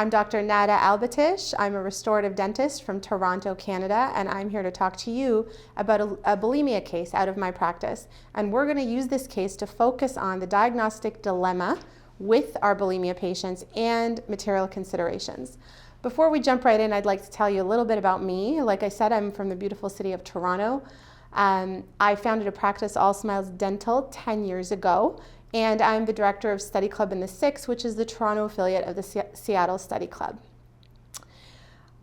I'm Dr. Nada Albatish. I'm a restorative dentist from Toronto, Canada, and I'm here to talk to you about a bulimia case out of my practice. And we're going to use this case to focus on the diagnostic dilemma with our bulimia patients and material considerations. Before we jump right in, I'd like to tell you a little bit about me. Like I said, I'm from the beautiful city of Toronto. I founded a practice, All Smiles Dental, 10 years ago. And I'm the director of Study Club in the Six, which is the Toronto affiliate of the Seattle Study Club.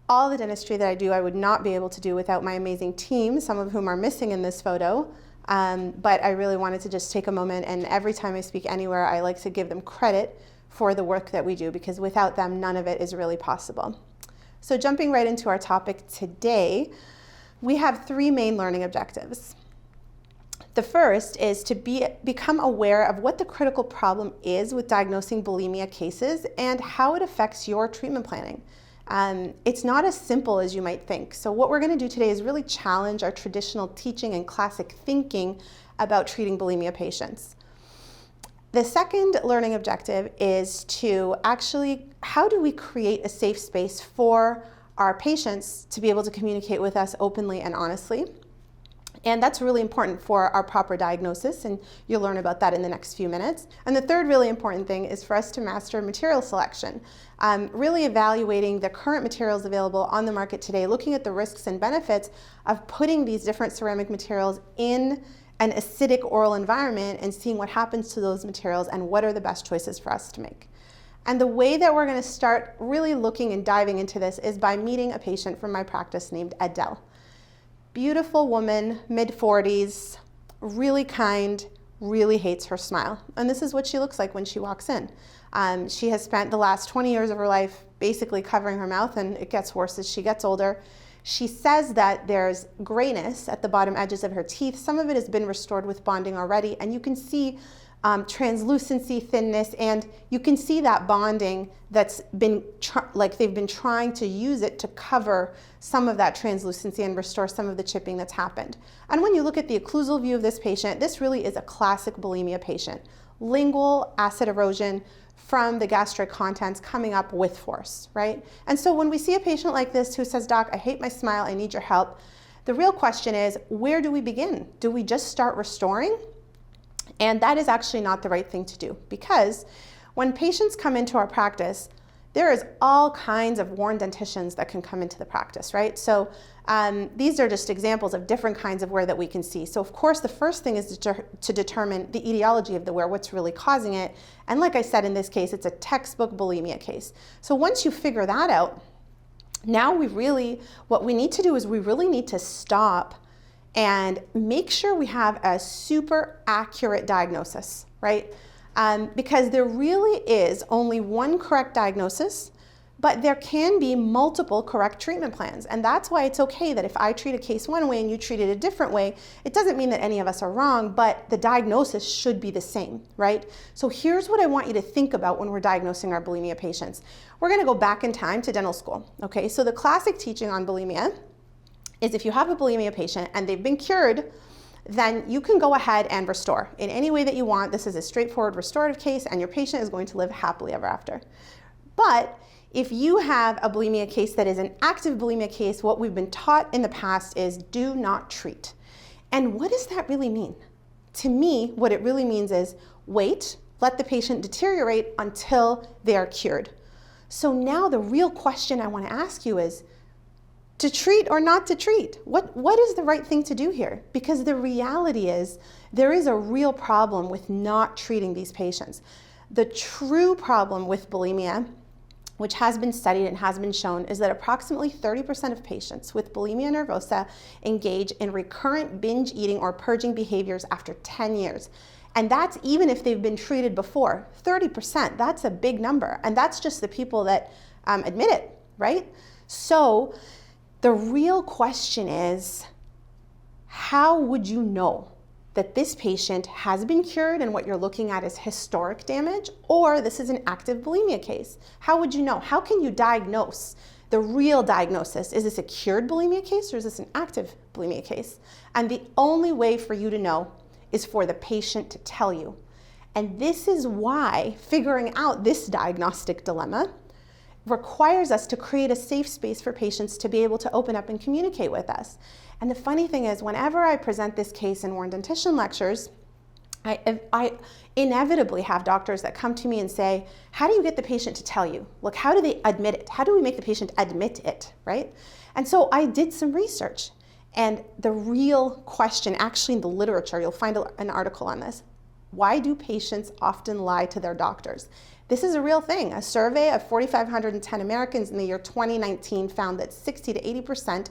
All the dentistry that I do, I would not be able to do without my amazing team, some of whom are missing in this photo. But I really wanted to just take a moment, and every time I speak anywhere, I like to give them credit for the work that we do, because without them, none of it is really possible. So jumping right into our topic today, we have three main learning objectives. The first is to become aware of what the critical problem is with diagnosing bulimia cases and how it affects your treatment planning. It's not as simple as you might think. So what we're going to do today is really challenge our traditional teaching and classic thinking about treating bulimia patients. The second learning objective is to how do we create a safe space for our patients to be able to communicate with us openly and honestly? And that's really important for our proper diagnosis, and you'll learn about that in the next few minutes. And the third really important thing is for us to master material selection, really evaluating the current materials available on the market today, looking at the risks and benefits of putting these different ceramic materials in an acidic oral environment and seeing what happens to those materials and what are the best choices for us to make. And the way that we're going to start really looking and diving into this is by meeting a patient from my practice named Adele. Beautiful woman, mid-40s, really kind, really hates her smile. And this is what she looks like when she walks in. She has spent the last 20 years of her life basically covering her mouth, and it gets worse as she gets older. She says that there's grayness at the bottom edges of her teeth. Some of it has been restored with bonding already, and you can see translucency, thinness, and you can see that bonding that's been, they've been trying to use it to cover some of that translucency and restore some of the chipping that's happened. And when you look at the occlusal view of this patient, this really is a classic bulimia patient. Lingual acid erosion from the gastric contents coming up with force, right? And so when we see a patient like this who says, "Doc, I hate my smile, I need your help," the real question is, where do we begin? Do we just start restoring? And that is actually not the right thing to do, because when patients come into our practice, there is all kinds of worn dentitions that can come into the practice, right? So these are just examples of different kinds of wear that we can see. So of course, the first thing is to determine the etiology of the wear, what's really causing it. And like I said, in this case, it's a textbook bulimia case. So once you figure that out, now what we need to do is we really need to stop and make sure we have a super accurate diagnosis, right? Because there really is only one correct diagnosis, but there can be multiple correct treatment plans. And that's why it's okay that if I treat a case one way and you treat it a different way, it doesn't mean that any of us are wrong, but the diagnosis should be the same, right? So here's what I want you to think about when we're diagnosing our bulimia patients. We're gonna go back in time to dental school, okay? So the classic teaching on bulimia is if you have a bulimia patient and they've been cured, then you can go ahead and restore in any way that you want. This is a straightforward restorative case, and your patient is going to live happily ever after. But if you have a bulimia case that is an active bulimia case, what we've been taught in the past is do not treat. And what does that really mean? To me, what it really means is wait, let the patient deteriorate until they are cured. So now the real question I want to ask you is, to treat or not to treat? What is the right thing to do here? Because the reality is there is a real problem with not treating these patients. The true problem with bulimia, which has been studied and has been shown, is that approximately 30% of patients with bulimia nervosa engage in recurrent binge eating or purging behaviors after 10 years. And that's even if they've been treated before. 30%, that's a big number. And that's just the people that admit it, right? So the real question is, how would you know that this patient has been cured and what you're looking at is historic damage, or this is an active bulimia case? How would you know? How can you diagnose the real diagnosis? Is this a cured bulimia case or is this an active bulimia case? And the only way for you to know is for the patient to tell you. And this is why figuring out this diagnostic dilemma requires us to create a safe space for patients to be able to open up and communicate with us. And the funny thing is, whenever I present this case in Warren Dentition lectures, I inevitably have doctors that come to me and say, how do you get the patient to tell you? Look, how do they admit it? How do we make the patient admit it, right? And so I did some research. And the real question, actually in the literature, you'll find an article on this. Why do patients often lie to their doctors? This is a real thing. A survey of 4,510 Americans in the year 2019 found that 60 to 80%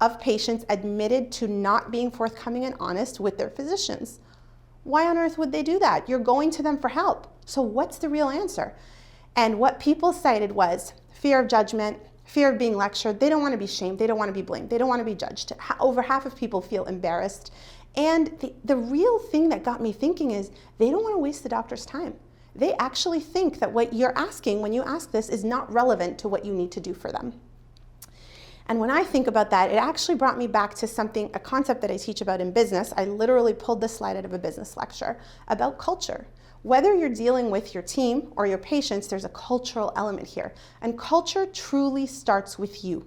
of patients admitted to not being forthcoming and honest with their physicians. Why on earth would they do that? You're going to them for help. So what's the real answer? And what people cited was fear of judgment, fear of being lectured. They don't want to be shamed. They don't want to be blamed. They don't want to be judged. Over half of people feel embarrassed. And the real thing that got me thinking is they don't want to waste the doctor's time. They actually think that what you're asking when you ask this is not relevant to what you need to do for them. And when I think about that, it actually brought me back to a concept that I teach about in business. I literally pulled this slide out of a business lecture about culture. Whether you're dealing with your team or your patients, there's a cultural element here. And culture truly starts with you.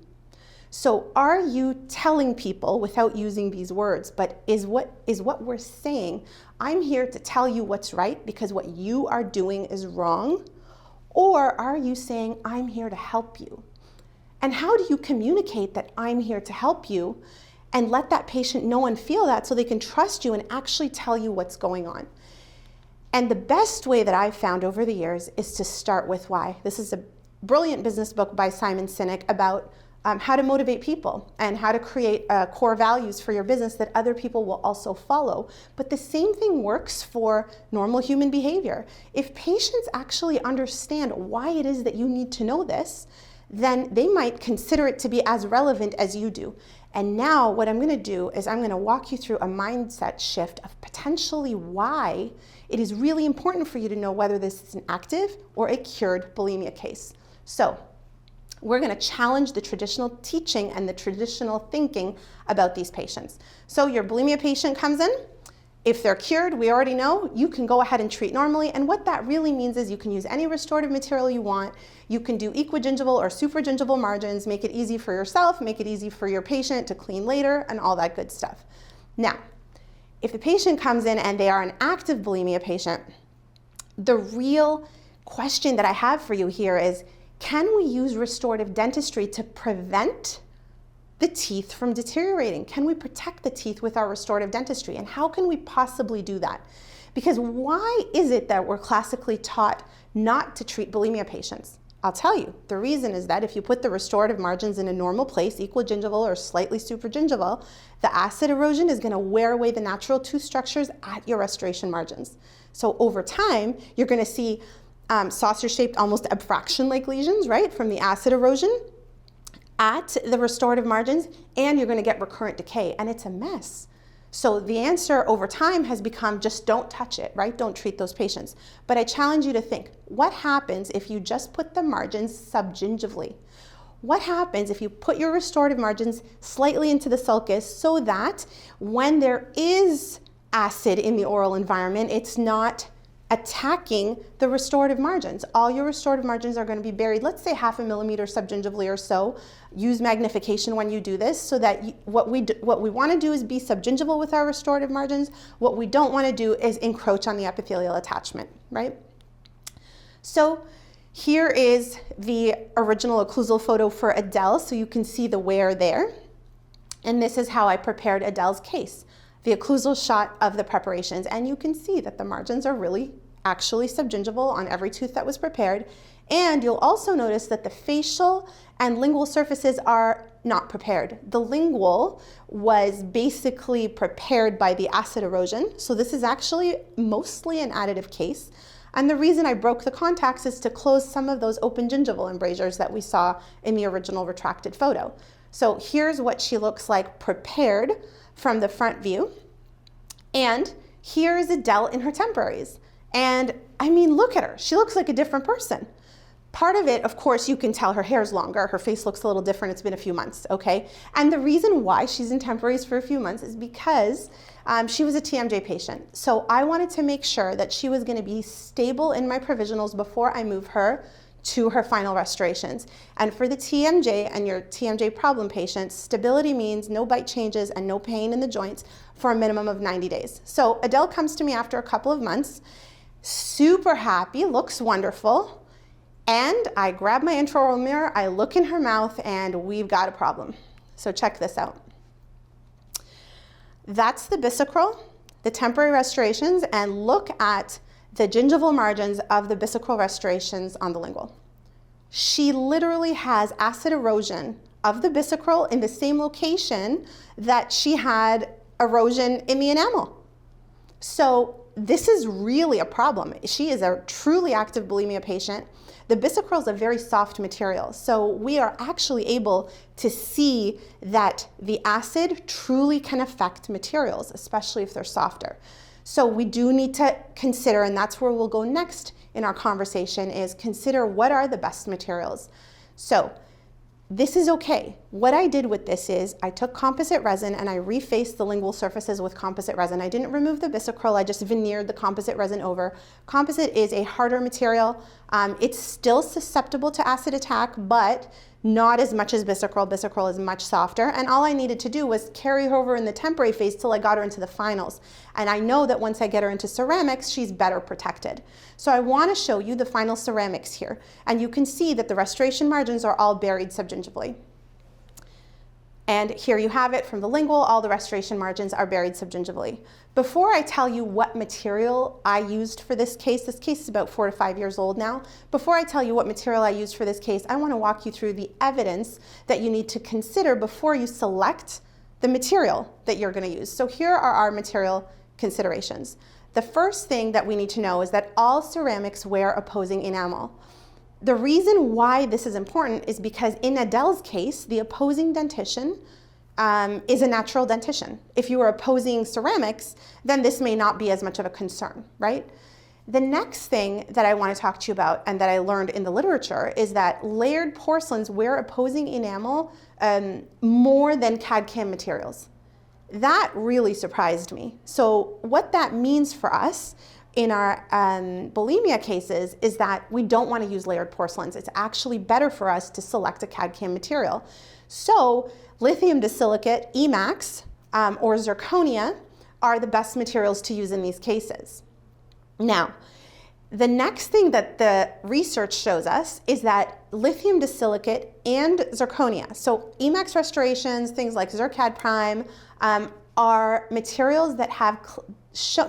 So are you telling people, without using these words, but is what we're saying, I'm here to tell you what's right because what you are doing is wrong? Or are you saying, I'm here to help you? And how do you communicate that I'm here to help you and let that patient know and feel that so they can trust you and actually tell you what's going on? And the best way that I've found over the years is to start with why. This is a brilliant business book by Simon Sinek about how to motivate people and how to create core values for your business that other people will also follow. But the same thing works for normal human behavior. If patients actually understand why it is that you need to know this, then they might consider it to be as relevant as you do. And now what I'm going to do is I'm going to walk you through a mindset shift of potentially why it is really important for you to know whether this is an active or a cured bulimia case. So we're going to challenge the traditional teaching and the traditional thinking about these patients. So your bulimia patient comes in. If they're cured, we already know, you can go ahead and treat normally. And what that really means is you can use any restorative material you want. You can do equigingival or supragingival margins, make it easy for yourself, make it easy for your patient to clean later, and all that good stuff. Now, if the patient comes in and they are an active bulimia patient, the real question that I have for you here is, can we use restorative dentistry to prevent the teeth from deteriorating? Can we protect the teeth with our restorative dentistry? And how can we possibly do that? Because why is it that we're classically taught not to treat bulimia patients? I'll tell you, the reason is that if you put the restorative margins in a normal place, equigingival or slightly supragingival, the acid erosion is going to wear away the natural tooth structures at your restoration margins. So over time, you're going to see saucer-shaped, almost abfraction-like lesions, right, from the acid erosion at the restorative margins, and you're going to get recurrent decay, and it's a mess. So the answer over time has become just don't touch it, right? Don't treat those patients. But I challenge you to think, what happens if you just put the margins subgingivally? What happens if you put your restorative margins slightly into the sulcus so that when there is acid in the oral environment, it's not attacking the restorative margins? All your restorative margins are going to be buried, let's say 0.5 millimeter subgingivally or so. Use magnification when you do this so that what we want to do is be subgingival with our restorative margins. What we don't want to do is encroach on the epithelial attachment, right? So here is the original occlusal photo for Adele, so you can see the wear there. And this is how I prepared Adele's case. The occlusal shot of the preparations, and you can see that the margins are really actually subgingival on every tooth that was prepared. And you'll also notice that the facial and lingual surfaces are not prepared. The lingual was basically prepared by the acid erosion, so this is actually mostly an additive case. And the reason I broke the contacts is to close some of those open gingival embrasures that we saw in the original retracted photo. So here's what she looks like prepared from the front view. And here is Adele in her temporaries. And I mean, look at her. She looks like a different person. Part of it, of course, you can tell her hair's longer. Her face looks a little different. It's been a few months, okay? And the reason why she's in temporaries for a few months is because she was a TMJ patient. So I wanted to make sure that she was going to be stable in my provisionals before I move her to her final restorations. And for the TMJ and your TMJ problem patients, stability means no bite changes and no pain in the joints for a minimum of 90 days. So Adele comes to me after a couple of months, super happy, looks wonderful, and I grab my intraoral mirror, I look in her mouth, and we've got a problem. So check this out. That's the bisacral, the temporary restorations, and look at the gingival margins of the bisacral restorations on the lingual. She literally has acid erosion of the bisacral in the same location that she had erosion in the enamel. So this is really a problem. She is a truly active bulimia patient. The bisacral is a very soft material, so we are actually able to see that the acid truly can affect materials, especially if they're softer. So we do need to consider, and that's where we'll go next in our conversation, is consider what are the best materials. So this is okay. What I did with this is I took composite resin and I refaced the lingual surfaces with composite resin. I didn't remove the bisacral, I just veneered the composite resin over. Composite is a harder material. It's still susceptible to acid attack, but not as much as bisacral. Bisacral is much softer, and all I needed to do was carry her over in the temporary phase till I got her into the finals. And I know that once I get her into ceramics, she's better protected. So I want to show you the final ceramics here, and you can see that the restoration margins are all buried subgingivally. And here you have it from the lingual, all the restoration margins are buried subgingivally. Before I tell you what material I used for this case is about 4 to 5 years old now. Before I tell you what material I used for this case, I want to walk you through the evidence that you need to consider before you select the material that you're going to use. So here are our material considerations. The first thing that we need to know is that all ceramics wear opposing enamel. The reason why this is important is because in Adele's case, the opposing dentition is a natural dentition. If you are opposing ceramics, then this may not be as much of a concern, right? The next thing that I want to talk to you about and that I learned in the literature is that layered porcelains wear opposing enamel more than CAD/CAM materials. That really surprised me. So what that means for us in our bulimia cases is that we don't want to use layered porcelains. It's actually better for us to select a CAD/CAM material. So lithium disilicate, Emax, or zirconia are the best materials to use in these cases. Now, the next thing that the research shows us is that lithium disilicate and zirconia, so Emax restorations, things like Zircad Prime, are materials that have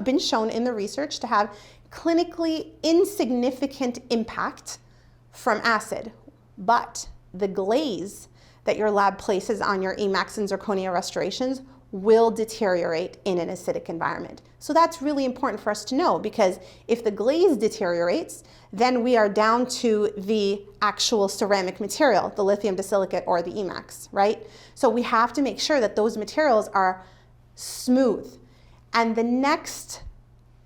been shown in the research to have clinically insignificant impact from acid, but the glaze that your lab places on your Emax and zirconia restorations will deteriorate in an acidic environment. So that's really important for us to know, because if the glaze deteriorates, then we are down to the actual ceramic material, the lithium disilicate or the Emax, right? So we have to make sure that those materials are smooth. And the next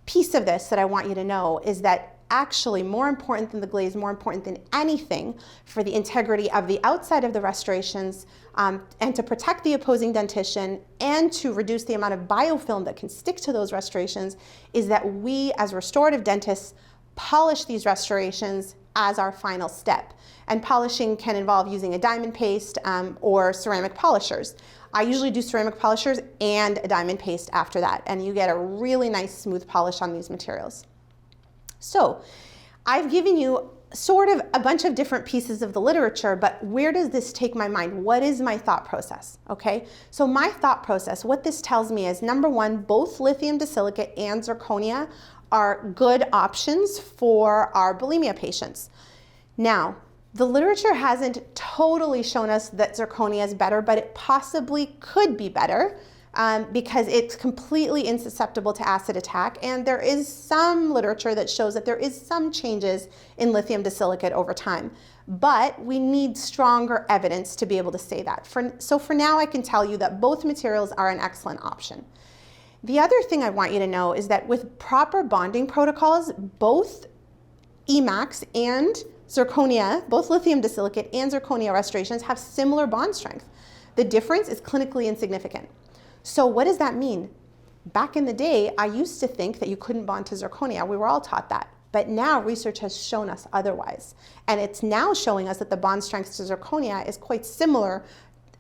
piece of this that I want you to know is that actually more important than the glaze, more important than anything for the integrity of the outside of the restorations and to protect the opposing dentition and to reduce the amount of biofilm that can stick to those restorations is that we as restorative dentists polish these restorations as our final step. And polishing can involve using a diamond paste or ceramic polishers. I usually do ceramic polishers and a diamond paste after that, and you get a really nice smooth polish on these materials. So I've given you sort of a bunch of different pieces of the literature, but where does this take my mind? What is my thought process? Okay, so my thought process, what this tells me is, number one, both lithium disilicate and zirconia are good options for our bulimia patients. Now, the literature hasn't totally shown us that zirconia is better, but it possibly could be better because it's completely insusceptible to acid attack. And there is some literature that shows that there is some changes in lithium disilicate over time. But we need stronger evidence to be able to say that. So for now, I can tell you that both materials are an excellent option. The other thing I want you to know is that with proper bonding protocols, both Emax and zirconia, both lithium disilicate and zirconia restorations have similar bond strength. The difference is clinically insignificant. So what does that mean? Back in the day, I used to think that you couldn't bond to zirconia. We were all taught that. But now research has shown us otherwise. And it's now showing us that the bond strength to zirconia is quite similar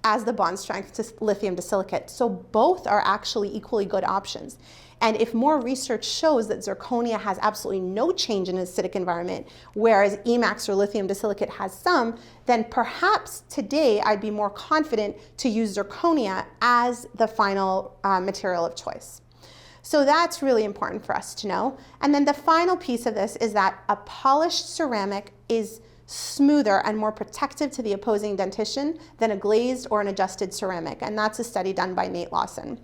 as the bond strength to lithium disilicate. So both are actually equally good options. And if more research shows that zirconia has absolutely no change in an acidic environment, whereas Emax or lithium disilicate has some, then perhaps today I'd be more confident to use zirconia as the final material of choice. So that's really important for us to know. And then the final piece of this is that a polished ceramic is smoother and more protective to the opposing dentition than a glazed or an adjusted ceramic. And that's a study done by Nate Lawson.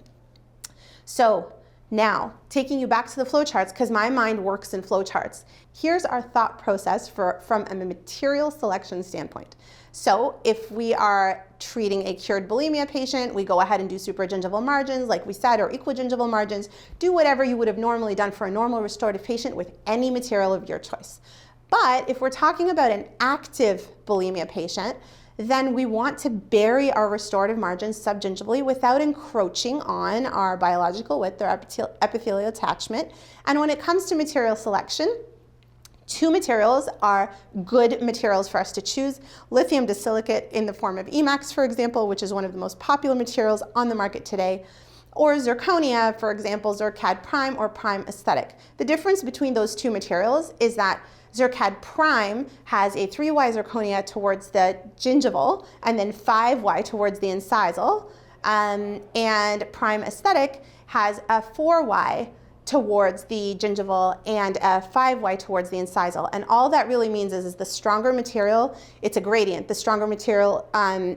So now, taking you back to the flowcharts, because my mind works in flowcharts, here's our thought process from a material selection standpoint. So if we are treating a cured bulimia patient, we go ahead and do supragingival margins, like we said, or equigingival margins. Do whatever you would have normally done for a normal restorative patient with any material of your choice. But if we're talking about an active bulimia patient, then we want to bury our restorative margins subgingivally without encroaching on our biological width or epithelial attachment. And when it comes to material selection, two materials are good materials for us to choose. Lithium disilicate in the form of Emax, for example, which is one of the most popular materials on the market today, or zirconia, for example, Zircad Prime or Prime Aesthetic. The difference between those two materials is that Zircad Prime has a 3Y zirconia towards the gingival and then 5Y towards the incisal, and Prime Aesthetic has a 4Y towards the gingival and a 5Y towards the incisal. And all that really means is the stronger material, it's a gradient. The stronger material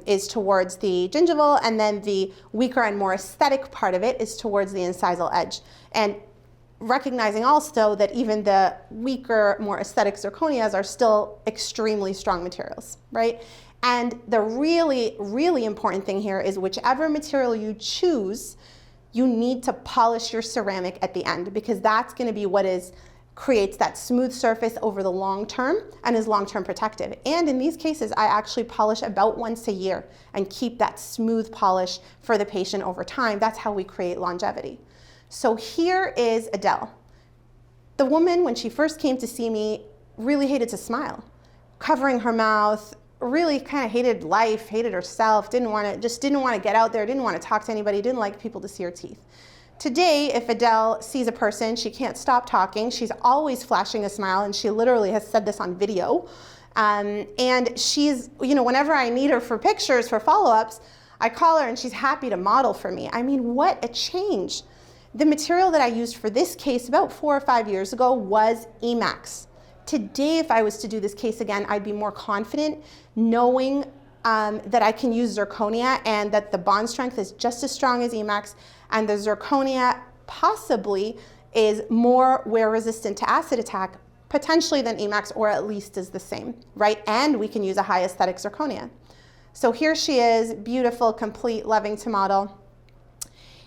is towards the gingival, and then the weaker and more aesthetic part of it is towards the incisal edge. And recognizing also that even the weaker, more aesthetic zirconias are still extremely strong materials, right? And the really, really important thing here is whichever material you choose, you need to polish your ceramic at the end, because that's going to be what creates that smooth surface over the long term and is long-term protective. And in these cases, I actually polish about once a year and keep that smooth polish for the patient over time. That's how we create longevity. So here is Adele. The woman, when she first came to see me, really hated to smile, covering her mouth, really kind of hated life, hated herself, didn't want to get out there, didn't want to talk to anybody, didn't like people to see her teeth. Today, if Adele sees a person, she can't stop talking. She's always flashing a smile, and she literally has said this on video. And she's, whenever I need her for pictures, for follow-ups, I call her and she's happy to model for me. I mean, what a change. The material that I used for this case about 4 or 5 years ago was Emax. Today, if I was to do this case again, I'd be more confident knowing that I can use zirconia and that the bond strength is just as strong as Emax, and the zirconia possibly is more wear resistant to acid attack, potentially than Emax, or at least is the same, right? And we can use a high aesthetic zirconia. So here she is, beautiful, complete, loving to model.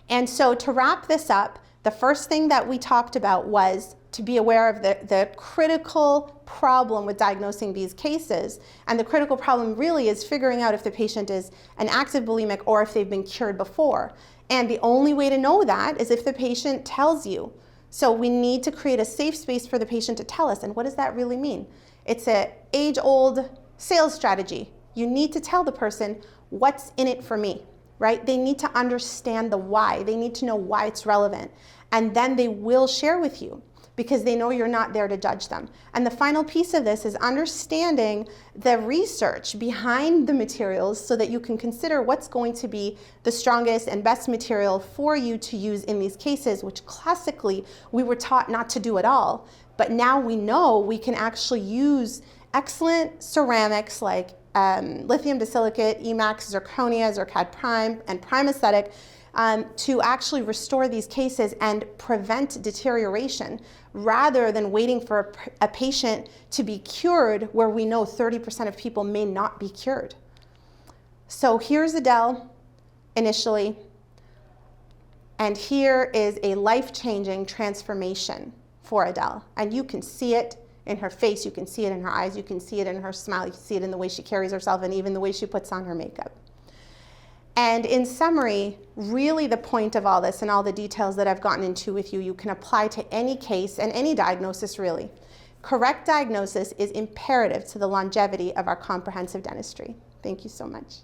And so to wrap this up, the first thing that we talked about was to be aware of the critical problem with diagnosing these cases. And the critical problem really is figuring out if the patient is an active bulimic or if they've been cured before. And the only way to know that is if the patient tells you. So we need to create a safe space for the patient to tell us. And what does that really mean? It's an age-old sales strategy. You need to tell the person what's in it for me, right? They need to understand the why. They need to know why it's relevant. And then they will share with you, because they know you're not there to judge them. And the final piece of this is understanding the research behind the materials so that you can consider what's going to be the strongest and best material for you to use in these cases, which classically we were taught not to do at all. But now we know we can actually use excellent ceramics like lithium disilicate, Emax, zirconia, Zircad Prime, and Prime Aesthetic to actually restore these cases and prevent deterioration, rather than waiting for a patient to be cured where we know 30% of people may not be cured. So here's Adele initially, and here is a life-changing transformation for Adele. And you can see it in her face, you can see it in her eyes, you can see it in her smile, you can see it in the way she carries herself, and even the way she puts on her makeup. And in summary, really the point of all this and all the details that I've gotten into with you, you can apply to any case and any diagnosis really. Correct diagnosis is imperative to the longevity of our comprehensive dentistry. Thank you so much.